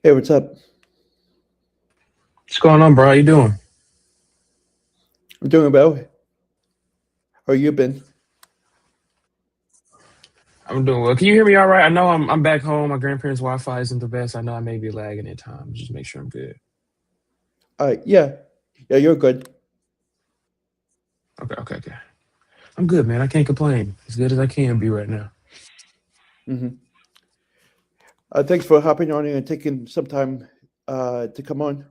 Hey, what's up? What's going on, bro? How you doing? I'm doing well. How you been? I'm doing well. Can you hear me all right? I know I'm back home. My grandparents' Wi-Fi isn't the best. I know I may be lagging at times. Just make sure I'm good. Yeah, yeah, you're good. Okay. I'm good, man. I can't complain. As good as I can be right now. hmm Thanks for hopping on and taking some time to come on.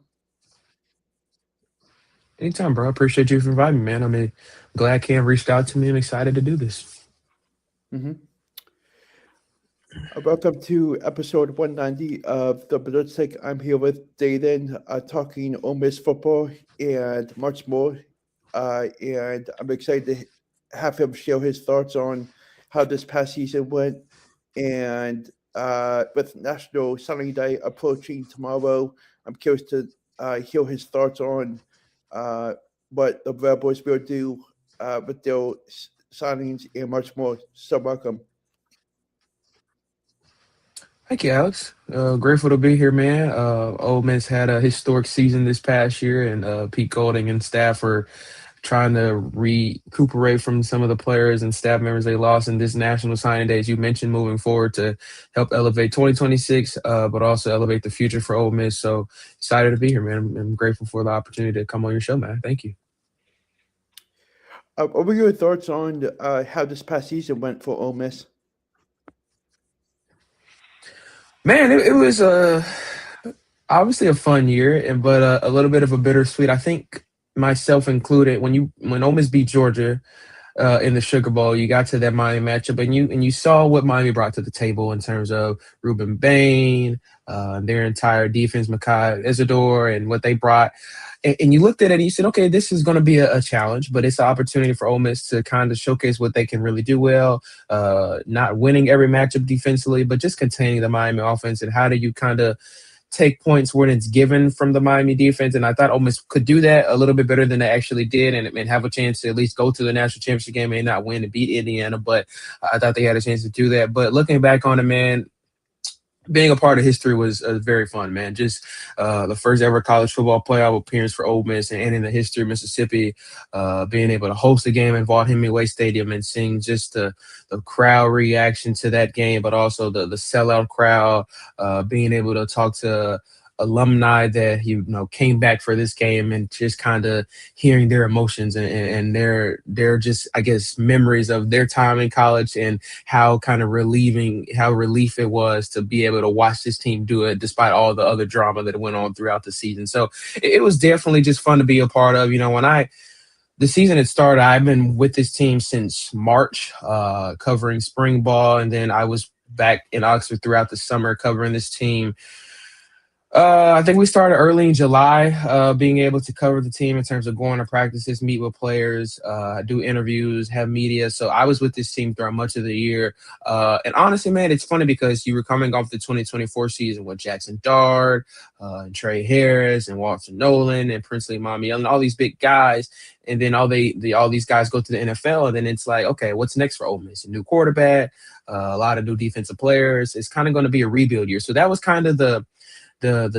Anytime, bro. I appreciate you for inviting me, man. Glad Cam reached out to me. I'm excited to do this. hmm Welcome to episode 190 of the Blitzig. I'm here with Daylan, talking Ole Miss football and much more. And I'm excited to have him share his thoughts on how this past season went. And with National Signing Day approaching tomorrow, I'm curious to hear his thoughts on uh, what the Rebels will do with their signings and much more. So, welcome. Thank you, Alex. Grateful to be here, man. Ole Miss had a historic season this past year, and Pete Golding and staff are trying to recuperate from some of the players and staff members they lost in this national signing day, as you mentioned, moving forward to help elevate 2026, but also elevate the future for Ole Miss. So excited to be here, man. I'm grateful for the opportunity to come on your show, man. Thank you. What were your thoughts on how this past season went for Ole Miss? Man, it was obviously a fun year, and but a little bit of a bittersweet. I think myself included, when Ole Miss beat Georgia, in the Sugar Bowl. You got to that Miami matchup, and you saw what Miami brought to the table in terms of Ruben Bain, their entire defense, Makai Isidore, and what they brought. And you looked at it and you said, okay, this is going to be a challenge, but it's an opportunity for Ole Miss to kind of showcase what they can really do well. Not winning every matchup defensively, but just containing the Miami offense. And how do you kind of take points when it's given from the Miami defense, and I thought Ole Miss could do that a little bit better than they actually did, and have a chance to at least go to the national championship game. May not win and beat Indiana, but I thought they had a chance to do that. But looking back on it, man, being a part of history was very fun, man. Just the first ever college football playoff appearance for Ole Miss, and in the history of Mississippi, being able to host a game in Vaught Hemingway Stadium and seeing just the crowd reaction to that game, but also the sellout crowd, being able to talk to alumni that came back for this game, and just kind of hearing their emotions and their just, I guess, memories of their time in college, and how relief it was to be able to watch this team do it despite all the other drama that went on throughout the season. So it was definitely just fun to be a part of. When the season had started, I've been with this team since March, covering spring ball, and then I was back in Oxford throughout the summer covering this team. I think we started early in July, being able to cover the team in terms of going to practices, meet with players, do interviews, have media. So I was with this team throughout much of the year. And honestly, man, it's funny because you were coming off the 2024 season with Jackson Dart, and Trey Harris, and Walter Nolan, and Princely Mami, and all these big guys. And then all these guys go to the NFL, and then it's like, okay, what's next for Ole Miss? A new quarterback, a lot of new defensive players. It's kind of going to be a rebuild year. So that was kind of the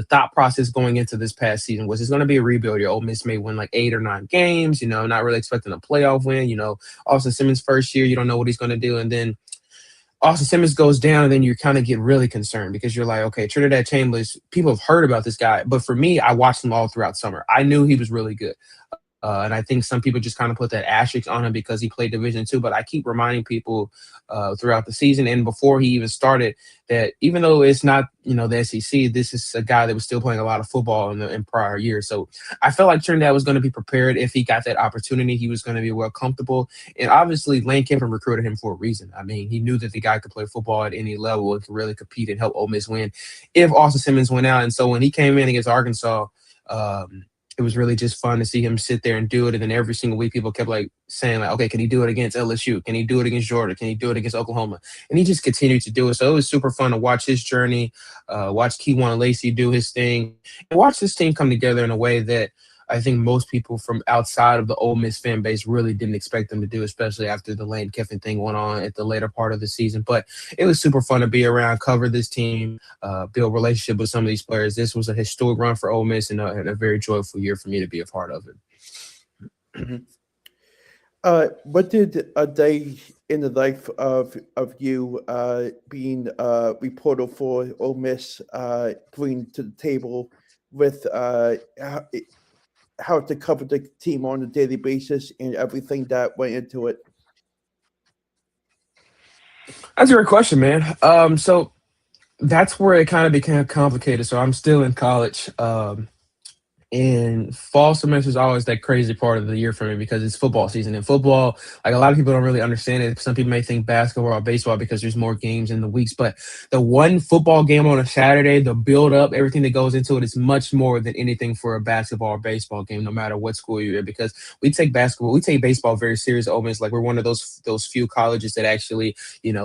thought process going into this past season. Was it's going to be a rebuild year. Ole Miss may win like 8 or 9 games, not really expecting a playoff win. Austin Simmons' first year, you don't know what he's going to do. And then Austin Simmons goes down, and then you kind of get really concerned because you're like, okay, Trinidad Chambers, people have heard about this guy. But for me, I watched him all throughout summer. I knew he was really good. And I think some people just kind of put that asterisk on him because he played Division II. But I keep reminding people throughout the season and before he even started that even though it's not, the SEC, this is a guy that was still playing a lot of football in prior years. So I felt like Trinidad was going to be prepared if he got that opportunity. He was going to be well comfortable. And obviously, Lane Kiffin recruited him for a reason. I mean, he knew that the guy could play football at any level and could really compete and help Ole Miss win if Austin Simmons went out. And so when he came in against Arkansas, it was really just fun to see him sit there and do it. And then every single week, people kept saying okay, can he do it against LSU? Can he do it against Georgia? Can he do it against Oklahoma? And he just continued to do it. So it was super fun to watch his journey, watch Keywan Lacey do his thing, and watch this team come together in a way that I think most people from outside of the Ole Miss fan base really didn't expect them to do, especially after the Lane Kiffin thing went on at the later part of the season. But it was super fun to be around, cover this team, build relationship with some of these players. This was a historic run for Ole Miss and a very joyful year for me to be a part of it. Mhm. What did a day in the life of you being a reporter for Ole Miss bring to the table with how to cover the team on a daily basis and everything that went into it? That's a great question, man. So that's where it kind of became complicated. So I'm still in college. And fall semester is always that crazy part of the year for me because it's football season. And football, like a lot of people don't really understand it. Some people may think basketball or baseball because there's more games in the weeks. But the one football game on a Saturday, the build up, everything that goes into it is much more than anything for a basketball or baseball game, no matter what school you're in. Because we take baseball very serious. Almost like we're one of those few colleges that actually,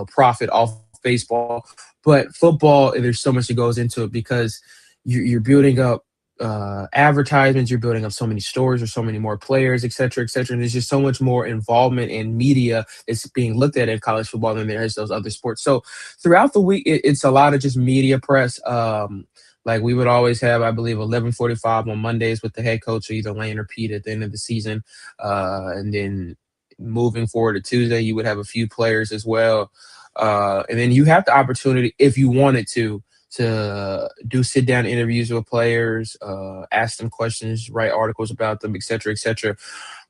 profit off baseball. But football, there's so much that goes into it because you're building up advertisements, you're building up so many stores or so many more players, et cetera, et cetera. And there's just so much more involvement in media that's being looked at in college football than there is those other sports. So throughout the week, it's a lot of just media press. Like we would always have, I believe, 11:45 on Mondays with the head coach, or either Lane or Pete at the end of the season. And then moving forward to Tuesday, you would have a few players as well. And then you have the opportunity, if you wanted to do sit down interviews with players, ask them questions, write articles about them, et cetera, et cetera.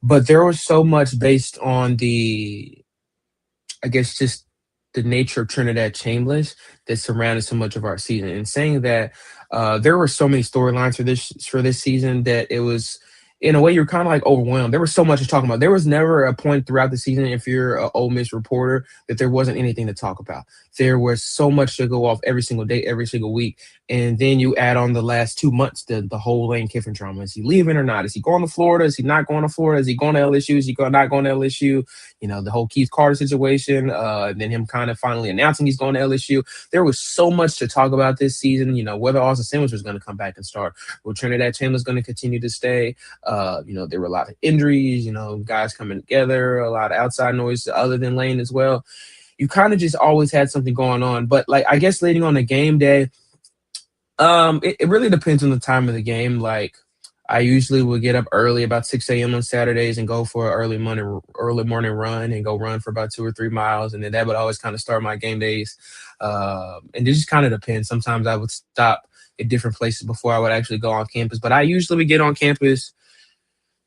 But there was so much based on I guess, just the nature of Trinidad Chambliss that surrounded so much of our season. And saying that there were so many storylines for this season that it was, in a way, you're kind of like overwhelmed. There was so much to talk about. There was never a point throughout the season, if you're an Ole Miss reporter, that there wasn't anything to talk about. There was so much to go off every single day, every single week. And then you add on the last 2 months, the whole Lane Kiffin drama. Is he leaving or not? Is he going to Florida? Is he not going to Florida? Is he going to LSU? Is he not going to LSU? The whole Keith Carter situation, then him kind of finally announcing he's going to LSU. There was so much to talk about this season, whether Austin Simmons was going to come back and start. Will Trinidad Chambliss going to continue to stay? There were a lot of injuries, guys coming together, a lot of outside noise other than Lane as well. You kind of just always had something going on. But, like, I guess leading on the game day, it really depends on the time of the game. Like, I usually would get up early, about 6 a.m. on Saturdays, and go for an early morning run and go run for about 2 or 3 miles. And then that would always kind of start my game days. And it just kind of depends. Sometimes I would stop at different places before I would actually go on campus. But I usually would get on campus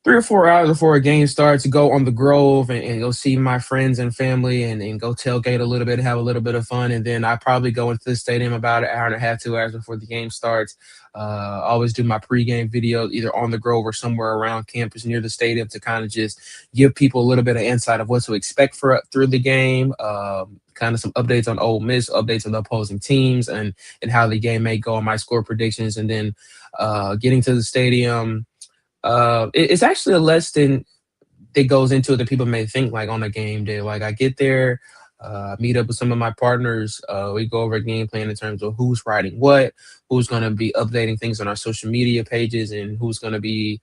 3 or 4 hours before a game starts to go on the Grove and go see my friends and family and go tailgate a little bit, have a little bit of fun. And then I probably go into the stadium about an hour and a half, 2 hours before the game starts. Always do my pregame video either on the Grove or somewhere around campus near the stadium to kind of just give people a little bit of insight of what to expect through the game. Kind of some updates on Ole Miss, updates on the opposing teams and how the game may go, and my score predictions. And then getting to the stadium, it's actually a less than that goes into it that people may think, like on a game day. Like I get there, meet up with some of my partners. We go over a game plan in terms of who's writing what, who's going to be updating things on our social media pages, and who's going to be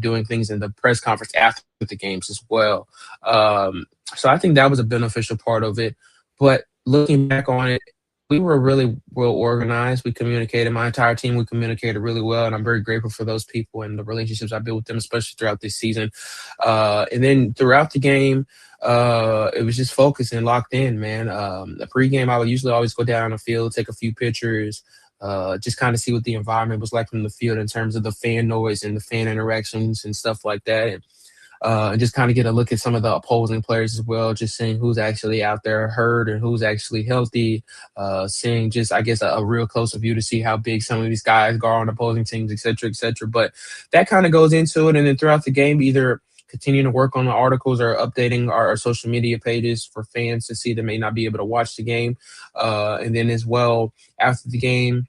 doing things in the press conference after the games as well. So I think that was a beneficial part of it. But looking back on it, we were really well organized. We communicated. My entire team, we communicated really well, and I'm very grateful for those people and the relationships I built with them, especially throughout this season. And then throughout the game, it was just focused and locked in, man. The pregame, I would usually always go down the field, take a few pictures, just kind of see what the environment was like from the field in terms of the fan noise and the fan interactions and stuff like that. And just kind of get a look at some of the opposing players as well, just seeing who's actually out there hurt and who's actually healthy, seeing just, I guess, a real close view to see how big some of these guys are on opposing teams, et cetera, et cetera. But that kind of goes into it. And then throughout the game, either continuing to work on the articles or updating our social media pages for fans to see that may not be able to watch the game. And then as well, after the game,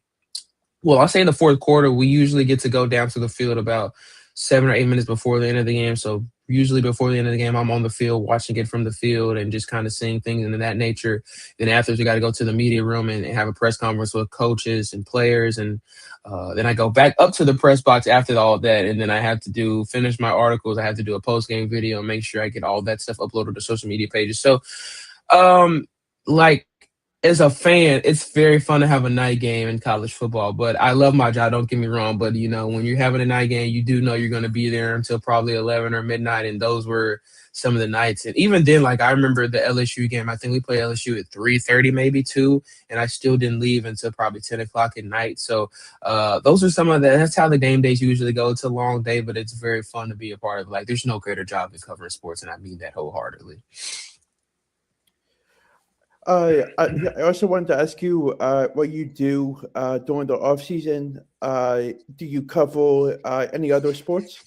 well, I'll say in the fourth quarter, we usually get to go down to the field about 7 or 8 minutes before the end of the game. So usually before the end of the game, I'm on the field watching it from the field and just kind of seeing things and that nature. Then afterwards, we got to go to the media room and have a press conference with coaches and players, and then I go back up to the press box after all that, and then I have to finish my articles. I have to do a post game video and make sure I get all that stuff uploaded to social media pages. So, um, like as a fan, it's very fun to have a night game in college football. But I love my job. Don't get me wrong. But when you're having a night game, you do know you're going to be there until probably 11 or midnight, and those were some of the nights. And even then, like I remember the LSU game. I think we played LSU at 3:30, maybe 2, and I still didn't leave until probably 10 o'clock at night. So those are some of the. That's how the game days usually go. It's a long day, but it's very fun to be a part of. Like, there's no greater job than covering sports, and I mean that wholeheartedly. I also wanted to ask you what you do during the off season. Do you cover any other sports?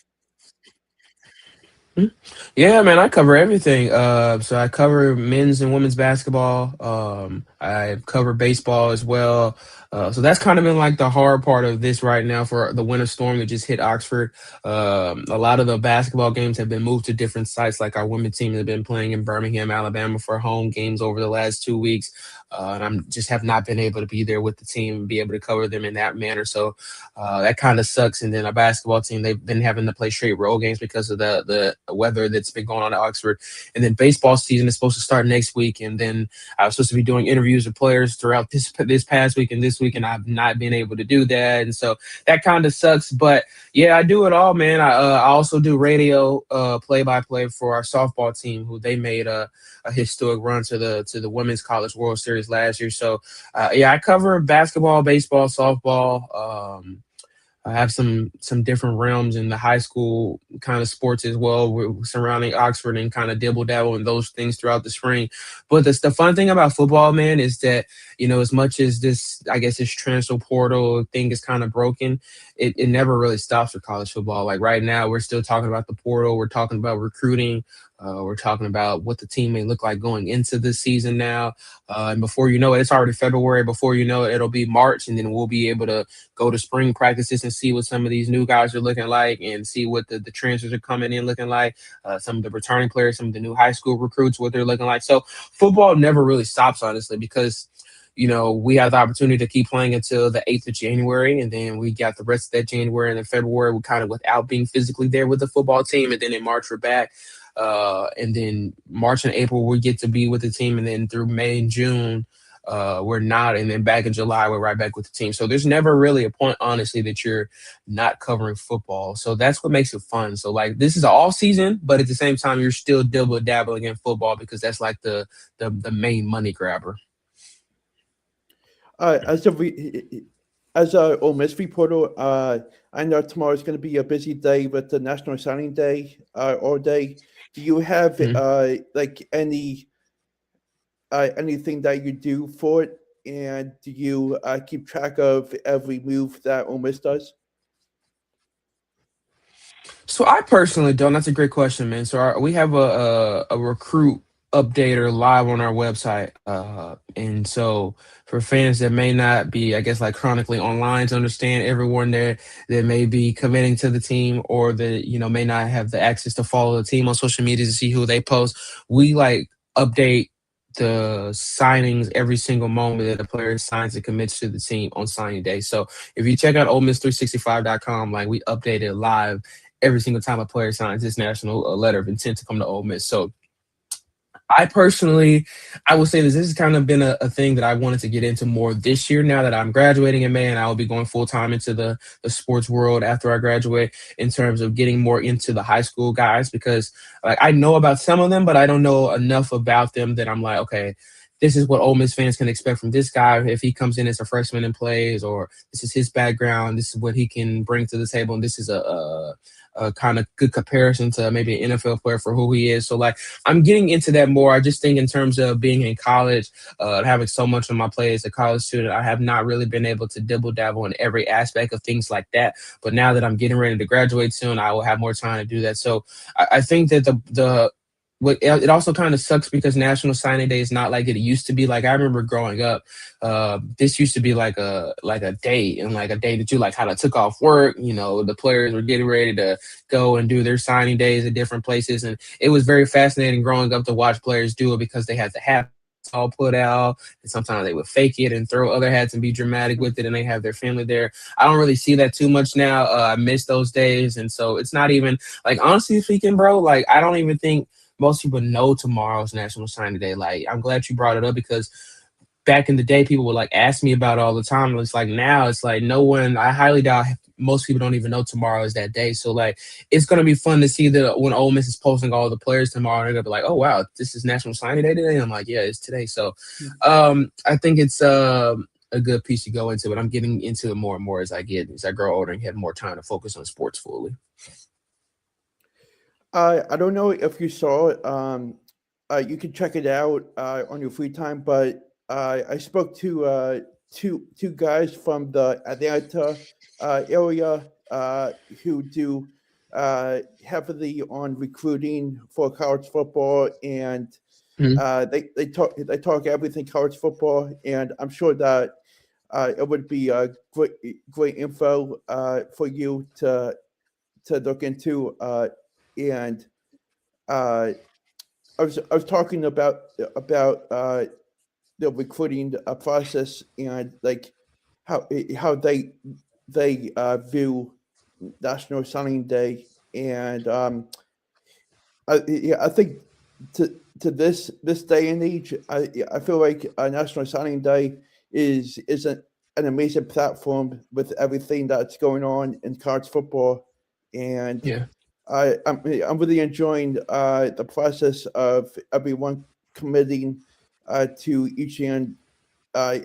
Yeah, man, I cover everything. So I cover men's and women's basketball. I cover baseball as well. So that's kind of been like the hard part of this right now for the winter storm that just hit Oxford. A lot of the basketball games have been moved to different sites. Like our women's team has been playing in Birmingham, Alabama for home games over the last 2 weeks. And I'm just have not been able to be there with the team and be able to cover them in that manner. So that kind of sucks. And then our basketball team, they've been having to play straight road games because of the weather that's been going on at Oxford. And then baseball season is supposed to start next week. And then I was supposed to be doing interviews with players throughout this past week and this week, and I've not been able to do that. And so that kind of sucks. But yeah, I do it all, man. I also do radio play-by-play for our softball team, who they made a historic run to the Women's College World Series last year. So yeah, I cover basketball, baseball, softball. I have some different realms in the high school kind of sports as well. We're surrounding Oxford and kind of dibble dabble in those things throughout the spring. But the fun thing about football, man, is that as much as this, I guess, this transfer portal thing is kind of broken, it never really stops for college football. Like right now, we're still talking about the portal. We're talking about recruiting. We're talking about what the team may look like going into this season now. And before you know it, it's already February. Before you know it, it'll be March, and then we'll be able to go to spring practices and see what some of these new guys are looking like and see what the transfers are coming in looking like, some of the returning players, some of the new high school recruits, what they're looking like. So football never really stops, honestly, because we have the opportunity to keep playing until the 8th of January, and then we got the rest of that January and then February, we kind of without being physically there with the football team, and then in March we're back. And then March and April we get to be with the team, and then through May and June we're not, and then back in July we're right back with the team. So there's never really a point, honestly, that you're not covering football. So that's what makes it fun. So like this is all season, but at the same time you're still dabbling in football because that's like the main money grabber. As a Ole Miss reporter, I know tomorrow is going to be a busy day with the National Signing Day all day. Do you have like anything that you do for it, and do you keep track of every move that Ole Miss does? So I personally don't. That's a great question, man. So we have a recruit updater live on our website, and so for fans that may not be, I guess, like chronically online to understand, everyone there that may be committing to the team or that may not have the access to follow the team on social media to see who they post, we like update the signings every single moment that a player signs and commits to the team on signing day. So if you check out OleMiss365.com, like we update it live every single time a player signs his national letter of intent to come to Ole Miss. So I personally, I will say this has kind of been a thing that I wanted to get into more this year now that I'm graduating in May, and I will be going full time into the sports world after I graduate, in terms of getting more into the high school guys, because like I know about some of them, but I don't know enough about them that I'm like, okay, this is what Ole Miss fans can expect from this guy if he comes in as a freshman and plays, or this is his background, this is what he can bring to the table, and this is a kind of good comparison to maybe an NFL player for who he is. So like I'm getting into that more. I just think in terms of being in college, having so much on my plate as a college student, I have not really been able to dibble dabble in every aspect of things like that. But now that I'm getting ready to graduate soon, I will have more time to do that. So I think that the it also kind of sucks because National Signing Day is not like it used to be. Like I remember growing up, this used to be like a day and like a day that you like kind of took off work. You know, the players were getting ready to go and do their signing days at different places, and it was very fascinating growing up to watch players do it because they had the hats all put out, and sometimes they would fake it and throw other hats and be dramatic with it, and they have their family there. I don't really see that too much now. I miss those days, and so it's not even like honestly speaking, bro. Like I don't even think most people know tomorrow's National Signing Day. Like, I'm glad you brought it up because back in the day, people would like ask me about it all the time. It's like now, it's like no one. I highly doubt most people don't even know tomorrow is that day. So like, it's gonna be fun to see that when Ole Miss is posting all the players tomorrow, they're gonna be like, "Oh wow, this is National Signing Day today." And I'm like, "Yeah, it's today." So, I think it's a good piece to go into, but I'm getting into it more and more as I grow older and have more time to focus on sports fully. I don't know if you saw it. You can check it out on your free time. But I spoke to two guys from the Atlanta area who do heavily on recruiting for college football, and Mhm. they talk everything college football, and I'm sure that it would be great info for you to look into. And uh, I was talking about the recruiting process, and like how they view National Signing Day. And yeah, I think to this day and age, I feel like National Signing Day is an amazing platform with everything that's going on in college football. And Yeah. I'm really enjoying the process of everyone committing to each and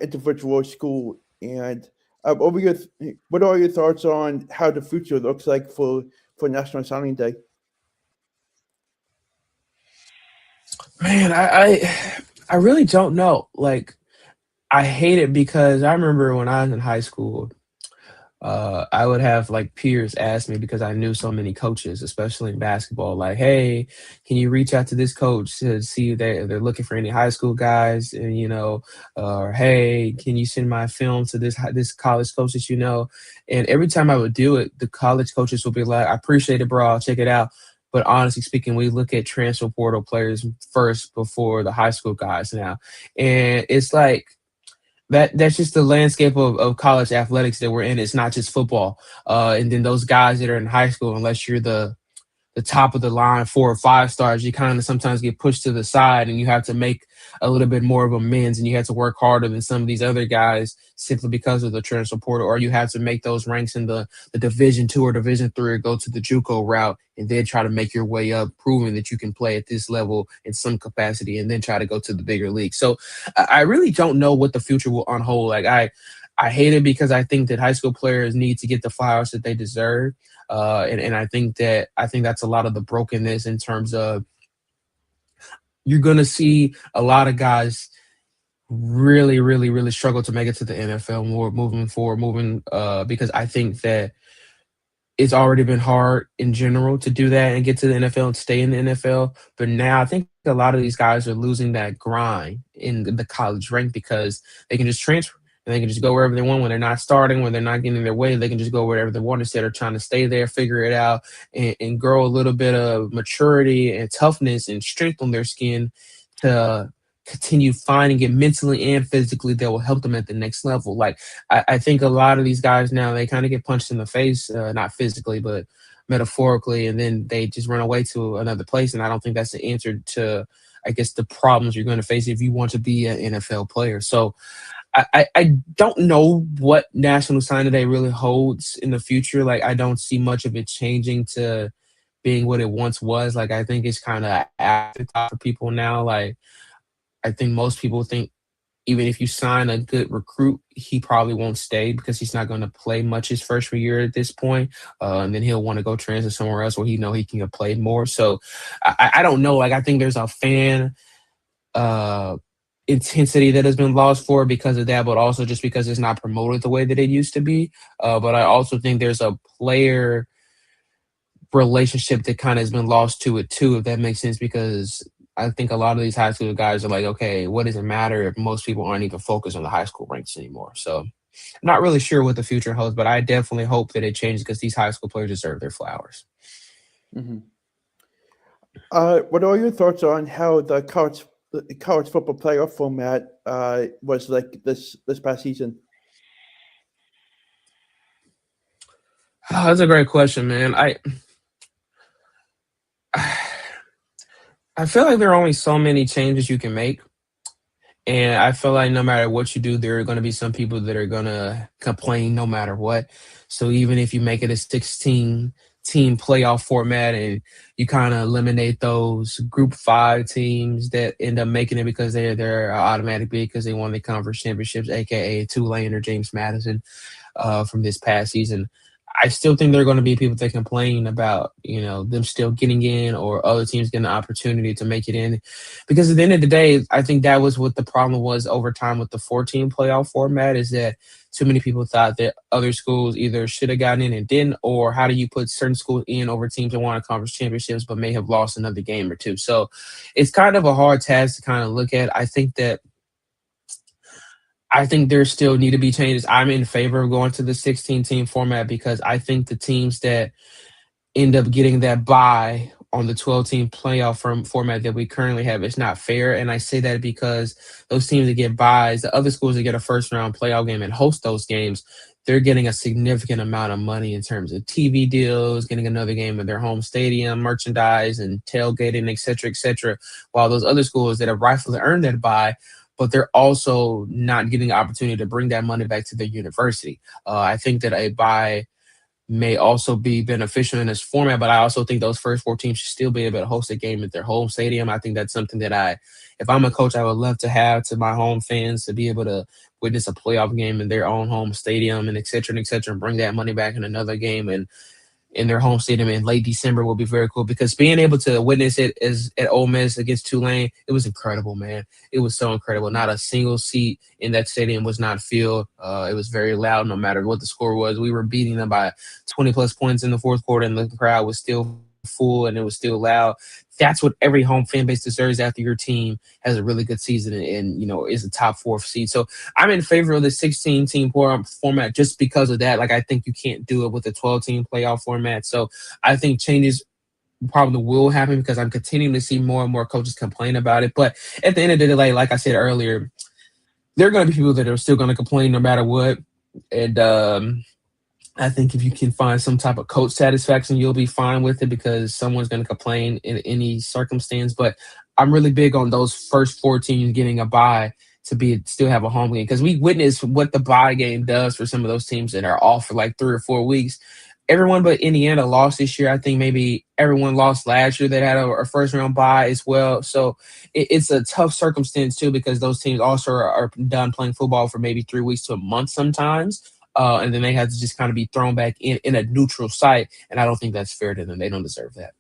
individual school. And what are your thoughts on how the future looks like for National Signing Day? Man, I really don't know. Like, I hate it because I remember when I was in high school, I would have like peers ask me because I knew so many coaches, especially in basketball, like, "Hey, can you reach out to this coach to see if they're looking for any high school guys?" And or "Hey, can you send my film to this college coach that you know?" And every time I would do it, the college coaches would be like, "I appreciate it, bro. I'll check it out." But honestly speaking, we look at transfer portal players first before the high school guys now, and it's like that's just the landscape of college athletics that we're in. It's not just football. And then those guys that are in high school, unless you're the top of the line 4 or 5 stars, you kind of sometimes get pushed to the side and you have to make a little bit more of amends and you have to work harder than some of these other guys simply because of the transfer portal, or you have to make those ranks in the Division 2 or Division 3 or go to the JUCO route and then try to make your way up, proving that you can play at this level in some capacity and then try to go to the bigger league. So I really don't know what the future will unfold. Like I hate it because I think that high school players need to get the flowers that they deserve. And I think that's a lot of the brokenness in terms of you're gonna see a lot of guys really, really, really struggle to make it to the NFL more moving forward, moving because I think that it's already been hard in general to do that and get to the NFL and stay in the NFL. But now I think a lot of these guys are losing that grind in the college rank because they can just transfer and they can just go wherever they want when they're not starting, when they're not getting their way. They can just go wherever they want instead of trying to stay there, figure it out, and grow a little bit of maturity and toughness and strength on their skin to continue finding it mentally and physically that will help them at the next level. Like I think a lot of these guys now they kind of get punched in the face, not physically but metaphorically, and then they just run away to another place. And I don't think that's the answer to, I guess, the problems you're going to face if you want to be an NFL player. So I don't know what National Signing Day really holds in the future. Like I don't see much of it changing to being what it once was. Like I think it's kind of afterthought for people now. Like I think most people think even if you sign a good recruit, he probably won't stay because he's not going to play much his freshman year at this point. And then he'll want to go transfer somewhere else where he know he can get played more. So I don't know. Like I think there's a fan uh, intensity that has been lost for it because of that, but also just because it's not promoted the way that it used to be. But I also think there's a player relationship that kind of has been lost to it too, if that makes sense, because I think a lot of these high school guys are like, okay, what does it matter if most people aren't even focused on the high school ranks anymore? So I'm not really sure what the future holds, but I definitely hope that it changes because these high school players deserve their flowers. Hmm. What are your thoughts on how the college football playoff format was like this past season? Oh, that's a great question, man. I feel like there are only so many changes you can make. And I feel like no matter what you do, there are going to be some people that are going to complain no matter what. So even if you make it a 16 team playoff format and you kind of eliminate those group 5 teams that end up making it because they're automatic bid because they won the conference championships, aka Tulane or James Madison from this past season. I still think there are going to be people that complain about, them still getting in or other teams getting the opportunity to make it in. Because at the end of the day, I think that was what the problem was over time with the 14 playoff format is that too many people thought that other schools either should have gotten in and didn't, or how do you put certain schools in over teams that won conference championships but may have lost another game or two. So it's kind of a hard task to kind of look at. I think there still need to be changes. I'm in favor of going to the 16 team format because I think the teams that end up getting that bye on the 12-team playoff format that we currently have is not fair. And I say that because those teams that get byes, the other schools that get a first round playoff game and host those games, they're getting a significant amount of money in terms of TV deals, getting another game in their home stadium, merchandise and tailgating, et cetera, et cetera. While those other schools that have rightfully earned that bye, but they're also not getting the opportunity to bring that money back to their university. I think that a bye may also be beneficial in this format, but I also think those first 4 teams should still be able to host a game at their home stadium. I think that's something that if I'm a coach, I would love to have to my home fans to be able to witness a playoff game in their own home stadium and et cetera, and bring that money back in another game and in their home stadium in late December will be very cool because being able to witness it as at Ole Miss against Tulane, it was incredible, man. It was so incredible. Not a single seat in that stadium was not filled. It was very loud no matter what the score was. We were beating them by 20 plus points in the fourth quarter and the crowd was still full and it was still loud. That's what every home fan base deserves after your team has a really good season and is a top 4 seed. So I'm in favor of the 16 team format just because of that. Like I think you can't do it with a 12-team playoff format. So I think changes probably will happen because I'm continuing to see more and more coaches complain about it. But at the end of the day, like I said earlier, there are going to be people that are still going to complain no matter what. And I think if you can find some type of coach satisfaction, you'll be fine with it because someone's going to complain in any circumstance. But I'm really big on those first 4 teams getting a bye to be still have a home game because we witnessed what the bye game does for some of those teams that are off for like 3 or 4 weeks. Everyone but Indiana lost this year. I think maybe everyone lost last year that had a first round bye as well. So it's a tough circumstance too because those teams also are done playing football for maybe 3 weeks to a month sometimes. And then they have to just kind of be thrown back in a neutral site. And I don't think that's fair to them. They don't deserve that.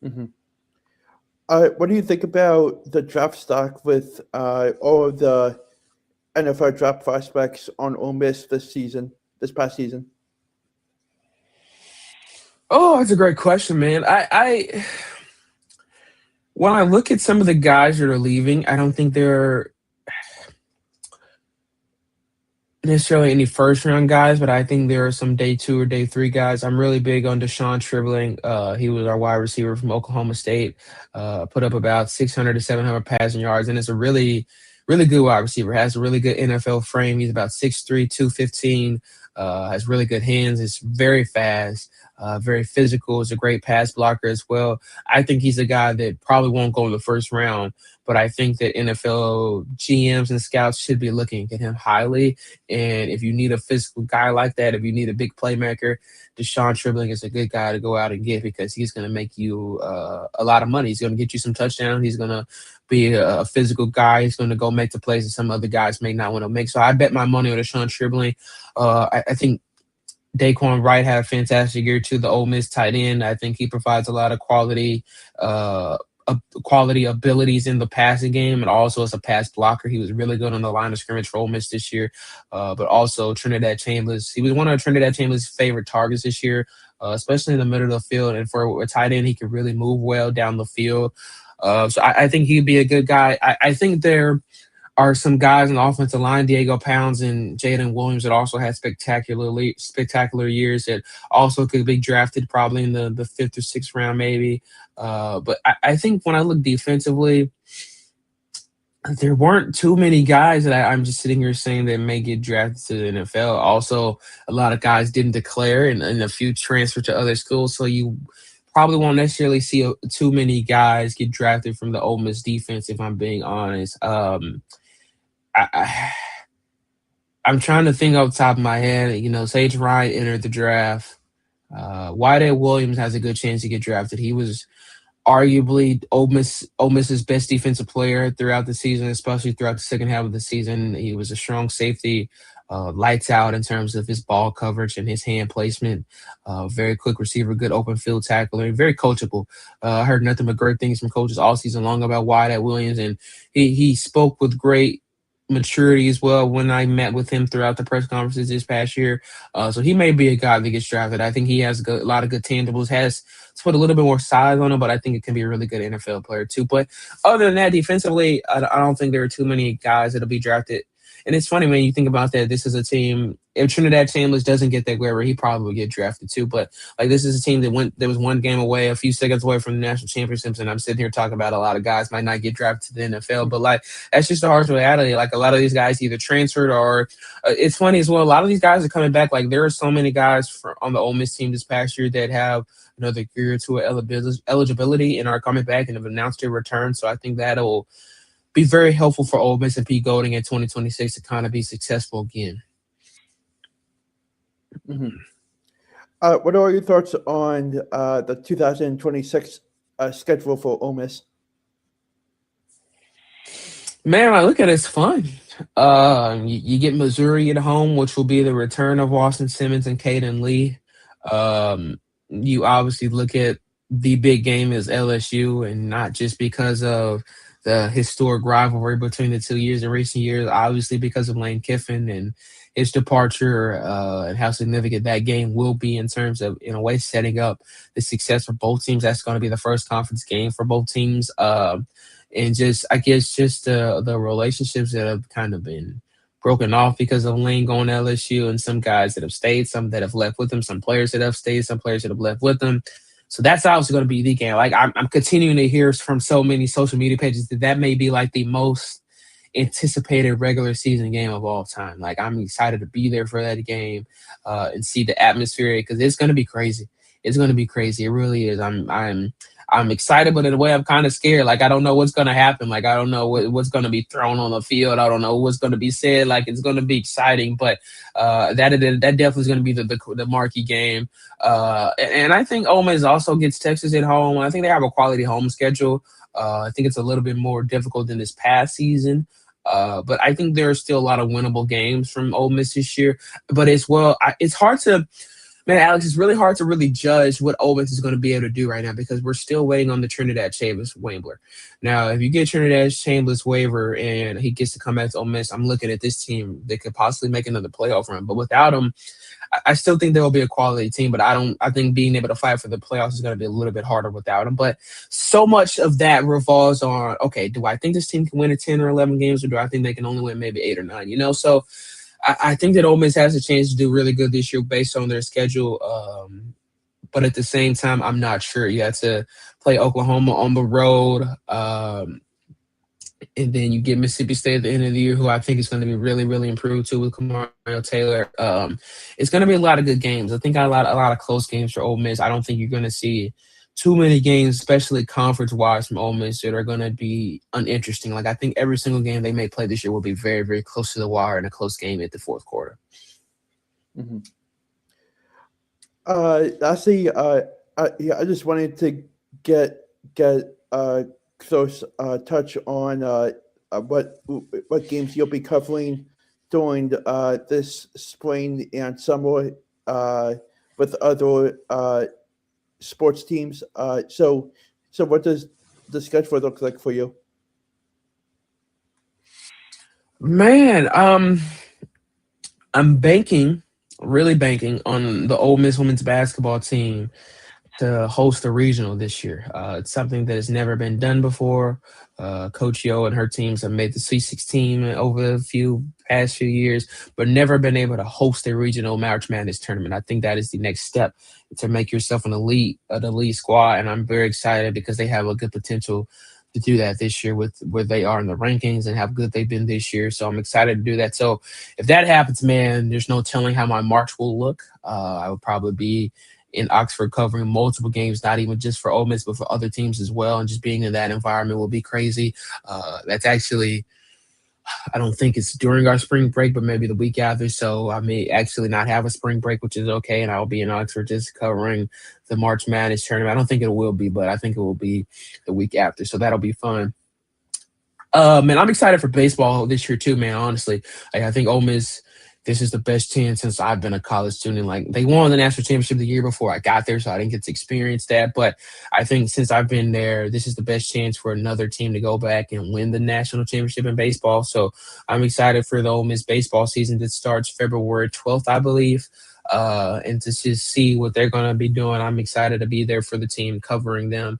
Hmm. What do you think about the draft stock with all of the NFL draft prospects on Ole Miss this past season? Oh, that's a great question, man. I when I look at some of the guys that are leaving, I don't think they're necessarily any first round guys, but I think there are some day 2 or day 3 guys. I'm really big on Deshaun Tribling. He was our wide receiver from Oklahoma State. Put up about 600 to 700 passing yards, and it's a really, really good wide receiver. Has a really good NFL frame. He's about 6'3", 215. Has really good hands. Is very fast. Very physical. Is a great pass blocker as well. I think he's a guy that probably won't go in the first round, but I think that NFL GMs and scouts should be looking at him highly. And if you need a physical guy like that, if you need a big playmaker, Deshaun Tribling is a good guy to go out and get because he's going to make you a lot of money. He's going to get you some touchdowns. He's going to be a physical guy. He's going to go make the plays that some other guys may not want to make. So I bet my money on Deshaun Tribling. I think Daquan Wright had a fantastic year too. The Ole Miss tight end. I think he provides a lot of quality abilities in the passing game, and also as a pass blocker, he was really good on the line of scrimmage for Ole Miss this year. But also Trinidad Chambers. He was one of Trinidad Chambers' favorite targets this year. especially in the middle of the field. And for a tight end, he can really move well down the field. So I think he'd be a good guy. I think there are some guys in the offensive line, Diego Pounds and Jaden Williams, that also had spectacular years that also could be drafted probably in the fifth or sixth round, maybe. But I think when I look defensively, there weren't too many guys that I'm just sitting here saying that may get drafted to the NFL. Also, a lot of guys didn't declare, and a few transferred to other schools. So you probably won't necessarily see too many guys get drafted from the Ole Miss defense, if I'm being honest. I I'm trying to think off the top of my head. Sage Ryan entered the draft. Wyatt Williams has a good chance to get drafted. He was arguably Ole Miss's best defensive player throughout the season, especially throughout the second half of the season. He was a strong safety, lights out in terms of his ball coverage and his hand placement. Very quick receiver, good open field tackler, and very coachable. I heard nothing but great things from coaches all season long about Wyatt Williams, and he spoke with great maturity as well when I met with him throughout the press conferences this past year. So he may be a guy that gets drafted. I think he has a lot of good tangibles, has to put a little bit more size on him, but I think it can be a really good NFL player too. But other than that, defensively, I don't think there are too many guys that'll be drafted. And it's funny when you think about that. This is a team. If Trinidad Chambers doesn't get that waiver, he probably would get drafted too. But like this is a team that was one game away, a few seconds away from the national championships, and I'm sitting here talking about a lot of guys might not get drafted to the NFL. But like that's just the harsh reality. Like a lot of these guys either transferred or it's funny as well. A lot of these guys are coming back. Like there are so many guys on the Ole Miss team this past year that have another year or two of eligibility and are coming back and have announced their return. So I think that'll be very helpful for Ole Miss and Pete Golding in 2026 to kind of be successful again. Mhm. What are your thoughts on the 2026 schedule for Ole Miss? Man, I look at it, it's fun. You get Missouri at home, which will be the return of Austin Simmons and Caden Lee. You obviously look at the big game as LSU, and not just because of the historic rivalry between the 2 years in recent years, obviously because of Lane Kiffin and his departure, and how significant that game will be in terms of, in a way, setting up the success for both teams. That's going to be the first conference game for both teams. And just I guess just the relationships that have kind of been broken off because of Lane going to LSU, and some guys that have stayed, some that have left with them, some players that have stayed, some players that have left with them. So that's obviously going to be the game. Like I'm continuing to hear from so many social media pages that may be like the most anticipated regular season game of all time. Like I'm excited to be there for that game, and see the atmosphere because it's going to be crazy. It's going to be crazy. It really is. I'm excited, but in a way, I'm kind of scared. Like I don't know what's going to happen. Like I don't know what's going to be thrown on the field. I don't know what's going to be said. Like it's going to be exciting, but that definitely is going to be the marquee game. And I think Ole Miss also gets Texas at home. I think they have a quality home schedule. I think it's a little bit more difficult than this past season. But I think there are still a lot of winnable games from Ole Miss this year. But as well, it's hard to, man, Alex, it's really hard to really judge what Ole Miss is going to be able to do right now because we're still waiting on the Trinidad Chambers waiver. Now, if you get Trinidad Chambers waiver and he gets to come back to Ole Miss, I'm looking at this team that could possibly make another playoff run. But without him, I still think there will be a quality team, but I think being able to fight for the playoffs is going to be a little bit harder without him. But so much of that revolves on, okay, do I think this team can win a 10 or 11 games, or do I think they can only win maybe 8 or 9? So I think that Ole Miss has a chance to do really good this year based on their schedule. But at the same time, I'm not sure. You have to play Oklahoma on the road. And then you get Mississippi State at the end of the year, who I think is going to be really, really improved too with Kamario Taylor. It's going to be a lot of good games. I think a lot of close games for Ole Miss. I don't think you're going to see too many games, especially conference-wise, from Ole Miss that are going to be uninteresting. Like I think every single game they may play this year will be very, very close to the wire in a close game at the fourth quarter. Mm-hmm. Lastly, yeah, I just wanted to get close touch on what games you'll be covering during this spring and summer with other sports teams. So what does the schedule look like for you? Man, I'm banking really banking on the Ole Miss women's basketball team to host a regional this year. It's something that has never been done before. Coach Yo and her teams have made the C16 over past few years, but never been able to host a regional March Madness tournament. I think that is the next step to make yourself an elite squad, and I'm very excited because they have a good potential to do that this year with where they are in the rankings and how good they've been this year. So I'm excited to do that. So if that happens, man, there's no telling how my March will look. I would probably be in Oxford covering multiple games, not even just for Ole Miss, but for other teams as well. And just being in that environment will be crazy. That's actually, I don't think it's during our spring break, but maybe the week after. So I may actually not have a spring break, which is okay. And I'll be in Oxford just covering the March Madness tournament. I don't think it will be, but I think it will be the week after. So that'll be fun. Man, I'm excited for baseball this year too, man. Honestly, I think Ole Miss, this is the best team since I've been a college student. Like they won the national championship the year before I got there, so I didn't get to experience that. But I think since I've been there, this is the best chance for another team to go back and win the national championship in baseball. So I'm excited for the Ole Miss baseball season that starts February 12th, I believe. And to just see what they're going to be doing. I'm excited to be there for the team, covering them.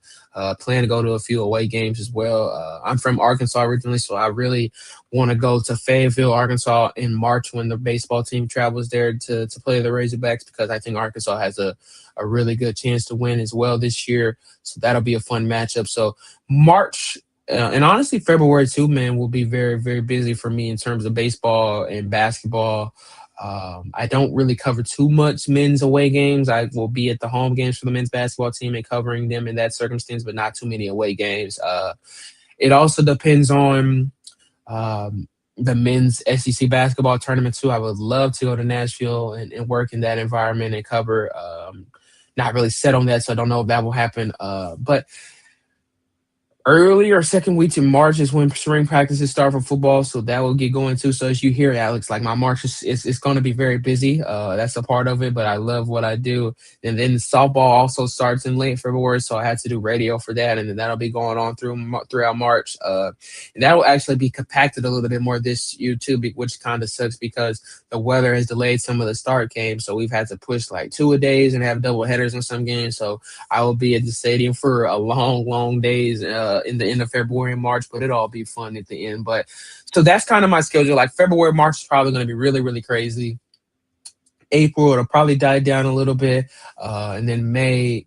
Plan to go to a few away games as well. I'm from Arkansas originally, so I really want to go to Fayetteville, Arkansas in March when the baseball team travels there to play the Razorbacks, because I think Arkansas has a really good chance to win as well this year. So that'll be a fun matchup. So March and honestly February too, man, will be very, very busy for me in terms of baseball and basketball. I don't really cover too much men's away games. I will be at the home games for the men's basketball team and covering them in that circumstance, but not too many away games. It also depends on the men's SEC basketball tournament too. I would love to go to Nashville and work in that environment and cover. Not really set on that, so I don't know if that will happen. But early or second week in March is when spring practices start for football, so that will get going too. So as you hear, Alex, like my March is going to be very busy. That's a part of it, but I love what I do. And then softball also starts in late February, so I had to do radio for that, and then that'll be going on throughout March. And that will actually be compacted a little bit more this year too, which kind of sucks because the weather has delayed some of the start games, so we've had to push like 2-a-days and have double headers in some games. So I will be at the stadium for a long days in the end of February and March, but it'll all be fun at the end. But so that's kind of my schedule. Like February, March is probably going to be really, really crazy. April, it'll probably die down a little bit. And then May,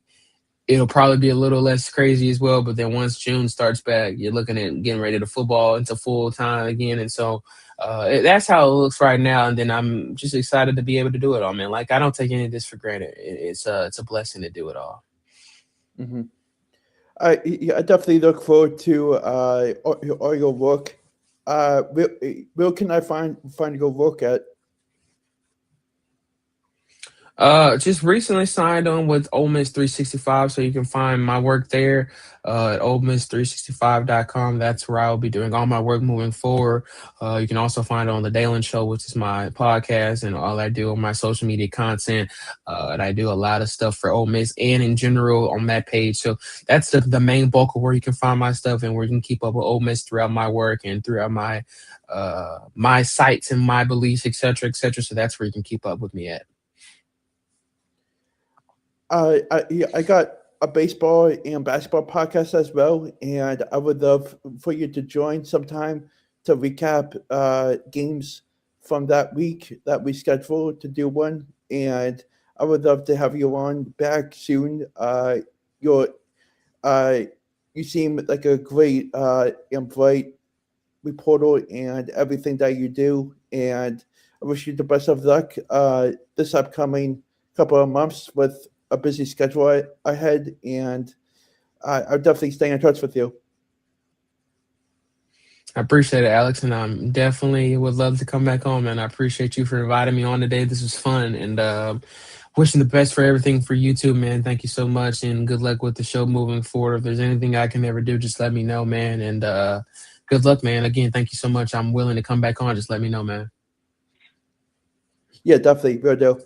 it'll probably be a little less crazy as well. But then once June starts back, you're looking at getting ready to football into full time again. And so that's how it looks right now. And then I'm just excited to be able to do it all, man. Like I don't take any of this for granted. It's a blessing to do it all. Mm-hmm. I definitely look forward to all your work. Where can I find your work at? Just recently signed on with Ole Miss 365, so you can find my work there at olemiss365.com. That's where I'll be doing all my work moving forward. You can also find it on the Daylan Show, which is my podcast, and all I do on my social media content. And I do a lot of stuff for Ole Miss and in general on that page. So that's the main bulk of where you can find my stuff and where you can keep up with Ole Miss throughout my work and throughout my sites and my beliefs, et cetera, et cetera. So that's where you can keep up with me at. I got a baseball and basketball podcast as well, and I would love for you to join sometime to recap games from that week that we scheduled to do one. And I would love to have you on back soon. You're you seem like a great and bright reporter and everything that you do. And I wish you the best of luck this upcoming couple of months with a busy schedule ahead, and I'll definitely stay in touch with you. I appreciate it, Alex, and I'm definitely would love to come back home. And I appreciate you for inviting me on today. This was fun, and wishing the best for everything for you too, man. Thank you so much, and good luck with the show moving forward. If there's anything I can ever do, just let me know, man. And good luck, man. Again, thank you so much. I'm willing to come back on. Just let me know, man. Yeah, definitely, will do.